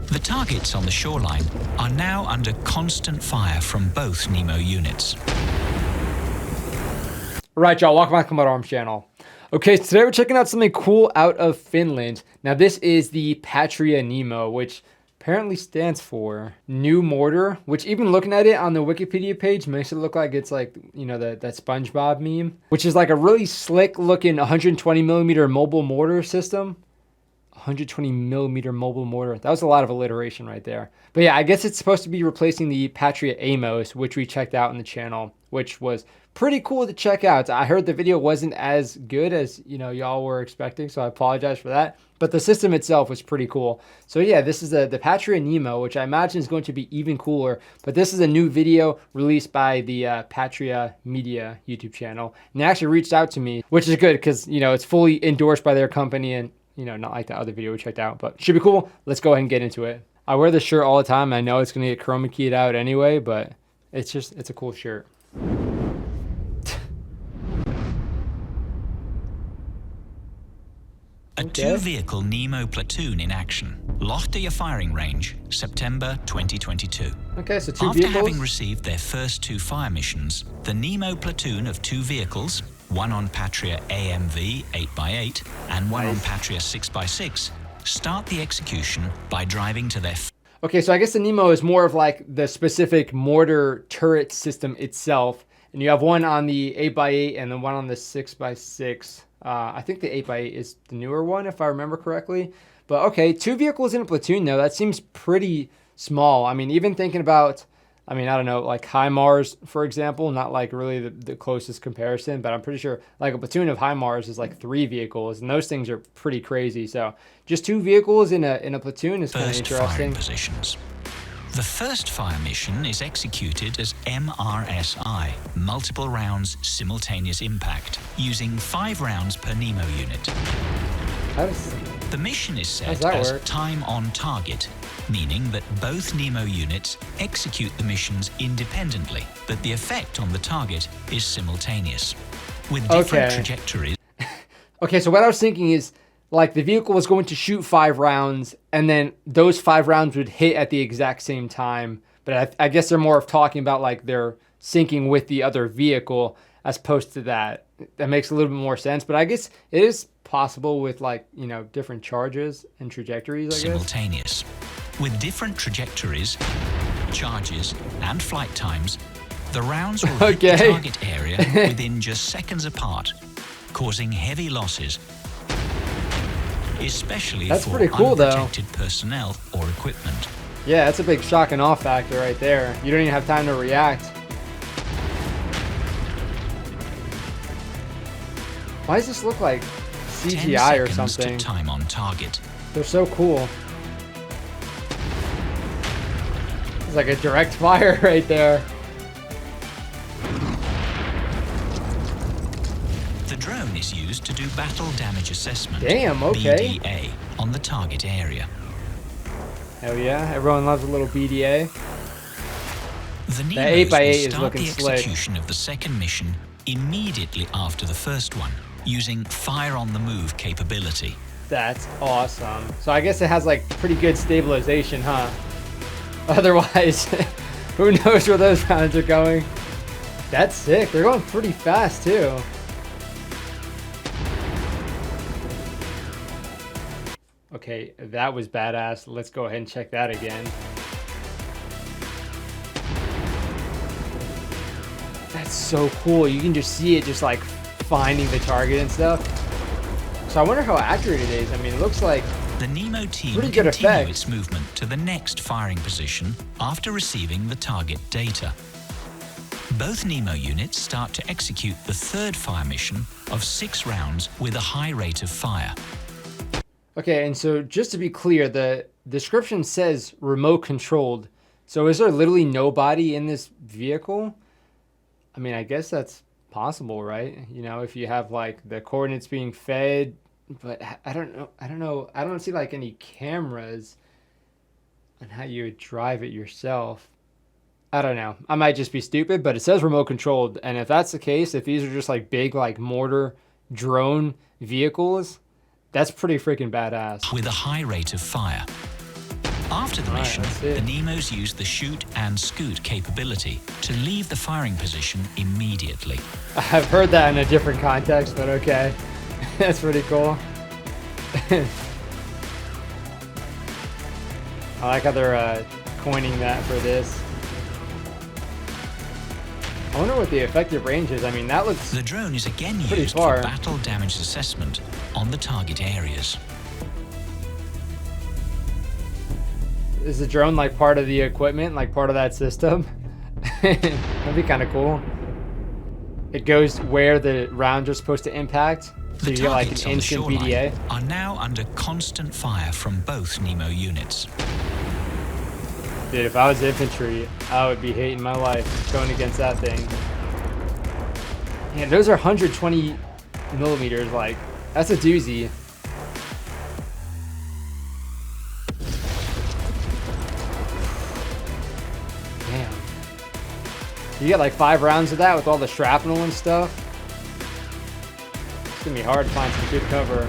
The targets on the shoreline are now under constant fire from both NEMO units. All right, y'all, welcome back to my Arms channel. Okay, so today we're checking out something cool out of Finland. Now this is the Patria NEMO, which apparently stands for New Mortar, which even looking at it on the Wikipedia page makes it look like it's like, you know, that SpongeBob meme, which is like a really slick looking 120 millimeter mobile mortar system. 120 millimeter mobile mortar. That was a lot of alliteration right there. But yeah, I guess it's supposed to be replacing the Patria NEMO, which we checked out on the channel, which was pretty cool to check out. I heard the video wasn't as good as, you know, y'all were expecting, so I apologize for that. But the system itself was pretty cool. So yeah, this is the Patria NEMO, which I imagine is going to be even cooler. But this is a new video released by the Patria Media YouTube channel. And they actually reached out to me, which is good because, you know, it's fully endorsed by their company and, you know, not like the other video we checked out, but should be cool. Let's go ahead and get into it. I wear this shirt all the time. I know it's going to get chroma keyed out anyway, but it's a cool shirt. A two-vehicle NEMO platoon in action. Lahti firing range, September 2022. Okay, so two After vehicles. having received their first two fire missions, the NEMO platoon of two vehicles, one on Patria AMV 8x8 and one on Patria 6x6, start the execution by driving to their... Okay, so I guess the NEMO is more of like the specific mortar turret system itself. And you have one on the 8x8 and then one on the 6x6. I think the 8x8 is the newer one, if I remember correctly. But okay, two vehicles in a platoon, though. That seems pretty small. I mean, even thinking about, I mean, I don't know, like HIMARS, for example, not like really the closest comparison, but I'm pretty sure like a platoon of HIMARS is like 3 vehicles, and those things are pretty crazy. So just 2 vehicles in a platoon is kind of interesting. Firing positions. The first fire mission is executed as MRSI, multiple rounds simultaneous impact, using 5 rounds per NEMO unit. The mission is set as time on target, meaning that both NEMO units execute the missions independently, but the effect on the target is simultaneous, with different trajectories. Okay, so what I was thinking is, like, the vehicle was going to shoot 5 rounds, and then those 5 rounds would hit at the exact same time. But I guess they're more of talking about, like, they're syncing with the other vehicle as opposed to that. That makes a little bit more sense. But I guess it is possible with, like, you know, different charges and trajectories, I guess. Simultaneous. With different trajectories, charges, and flight times, the rounds will hit the target area within just seconds apart, causing heavy losses, especially for unprotected personnel or equipment. Yeah, that's a big shock and awe factor right there. You don't even have time to react. Why does this look like CGI or something? To time on target. They're so cool. It's like a direct fire right there. The drone is used to do battle damage assessment, BDA, on the target area. Hell yeah, everyone loves a little BDA. The NEMOs 8x8 will is start looking the execution of the second mission immediately after the first one, using fire on the move capability. That's awesome. So I guess it has like pretty good stabilization, huh? Otherwise, who knows where those rounds are going. That's sick. They're going pretty fast too. Okay, that was badass. Let's go ahead and check that again. That's so cool. You can just see it just like finding the target and stuff. So I wonder how accurate it is. I mean, it looks like the NEMO team pretty good continue its movement to the next firing position after receiving the target data. Both NEMO units start to execute the third fire mission of 6 rounds with a high rate of fire. Okay, and so just to be clear, the description says remote controlled. So is there literally nobody in this vehicle? I mean, I guess that's possible, right? You know, if you have like the coordinates being fed, but I don't know. I don't see like any cameras on how you would drive it yourself. I don't know. I might just be stupid, but it says remote controlled. And if that's the case, if these are just like big, like mortar drone vehicles, that's pretty freaking badass. With a high rate of fire. After the All right, mission, let's see. the Nemos use the shoot and scoot capability to leave the firing position immediately. I've heard that in a different context, but okay. That's pretty cool. I like how they're coining that for this. I wonder what the effective range is. I mean, that looks The drone is again pretty used far. for battle damage assessment on the target areas. Is the drone like part of the equipment, like part of that system? That'd be kind of cool. It goes where the rounds are supposed to impact, so The you get like targets an on the instant shoreline BDA. are now under constant fire from both NEMO units. Dude, if I was infantry, I would be hating my life going against that thing. Yeah, those are 120 millimeters. Like, that's a doozy. Damn. You get like 5 rounds of that with all the shrapnel and stuff. It's gonna be hard to find some good cover.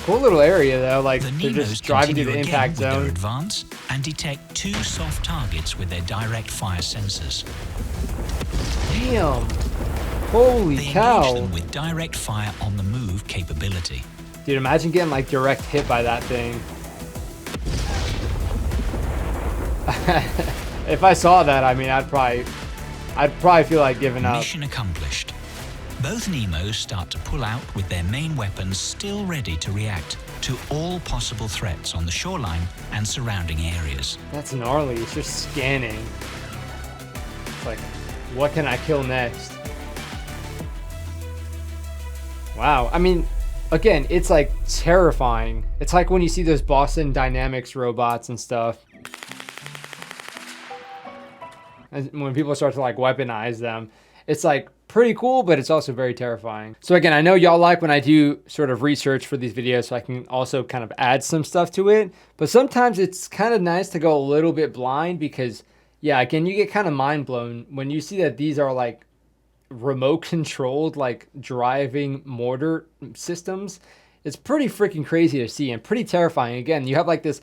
Cool little area though, like The they're Nemos just driving through continue the again impact with their zone. advance and detect 2 soft targets with their direct fire sensors. Damn. Holy They engage cow. them with direct fire on the move capability. Dude, imagine getting like direct hit by that thing. If I saw that, I mean, I'd probably feel like giving up. Mission accomplished. Both Nemos start to pull out with their main weapons still ready to react to all possible threats on the shoreline and surrounding areas. That's gnarly. It's just scanning. It's like, what can I kill next? Wow. I mean, again, it's like terrifying. It's like when you see those Boston Dynamics robots and stuff. And when people start to like weaponize them, it's like pretty cool, but it's also very terrifying. So again, I know y'all like when I do sort of research for these videos so I can also kind of add some stuff to it. But sometimes it's kind of nice to go a little bit blind because, yeah, again, you get kind of mind blown when you see that these are like remote controlled, like driving mortar systems. It's pretty freaking crazy to see and pretty terrifying. Again, you have like this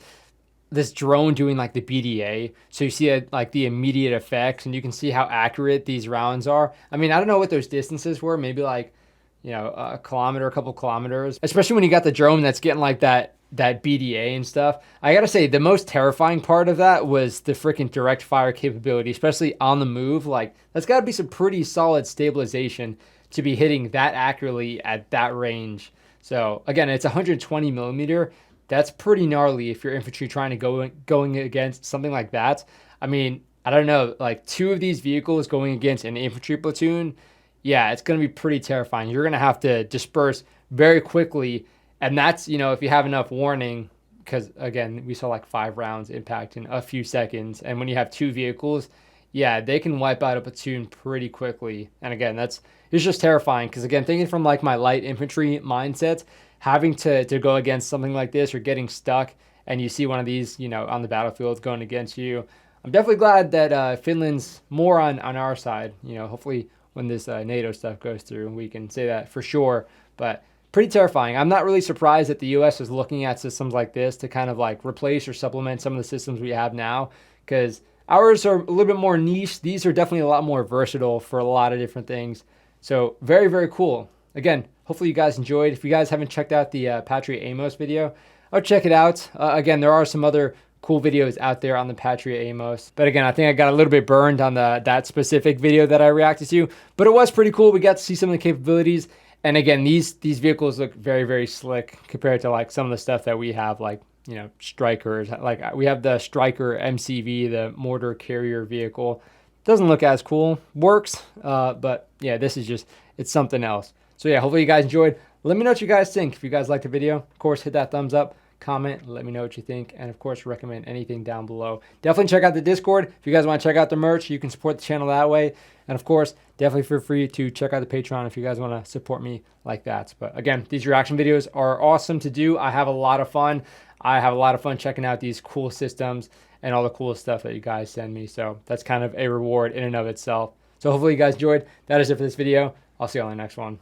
drone doing like the BDA, so you see like the immediate effects and you can see how accurate these rounds are. I mean, I don't know what those distances were, maybe like, you know, a kilometer, a couple kilometers, especially when you got the drone that's getting like that BDA and stuff. I gotta say, the most terrifying part of that was the freaking direct fire capability, especially on the move. Like, that's gotta be some pretty solid stabilization to be hitting that accurately at that range. So again, it's 120 millimeter. That's pretty gnarly if you're infantry trying to going against something like that. I mean, I don't know, like 2 of these vehicles going against an infantry platoon, yeah, it's going to be pretty terrifying. You're going to have to disperse very quickly, and that's, you know, if you have enough warning, because again, we saw like 5 rounds impact in a few seconds, and when you have 2 vehicles, yeah, they can wipe out a platoon pretty quickly. And again, it's just terrifying, because again, thinking from like my light infantry mindset, having to go against something like this or getting stuck and you see one of these, you know, on the battlefield going against you. I'm definitely glad that Finland's more on our side. You know, hopefully when this NATO stuff goes through, we can say that for sure. But pretty terrifying. I'm not really surprised that the U.S. is looking at systems like this to kind of like replace or supplement some of the systems we have now, because ours are a little bit more niche. These are definitely a lot more versatile for a lot of different things. So very, very cool. Again, hopefully you guys enjoyed. If you guys haven't checked out the Patria Amos video, I'll check it out. Again, there are some other cool videos out there on the Patria Amos. But again, I think I got a little bit burned on that specific video that I reacted to. But it was pretty cool. We got to see some of the capabilities. And again, these vehicles look very, very slick compared to like some of the stuff that we have, like, you know, Strikers. Like we have the Striker MCV, the mortar carrier vehicle. Doesn't look as cool. Works. But yeah, this is just, it's something else. So yeah, hopefully you guys enjoyed. Let me know what you guys think. If you guys liked the video, of course, hit that thumbs up, comment, let me know what you think, and of course, recommend anything down below. Definitely check out the Discord. If you guys want to check out the merch, you can support the channel that way. And of course, definitely feel free to check out the Patreon if you guys want to support me like that. But again, these reaction videos are awesome to do. I have a lot of fun. I have a lot of fun checking out these cool systems and all the cool stuff that you guys send me. So that's kind of a reward in and of itself. So hopefully you guys enjoyed. That is it for this video. I'll see you on the next one.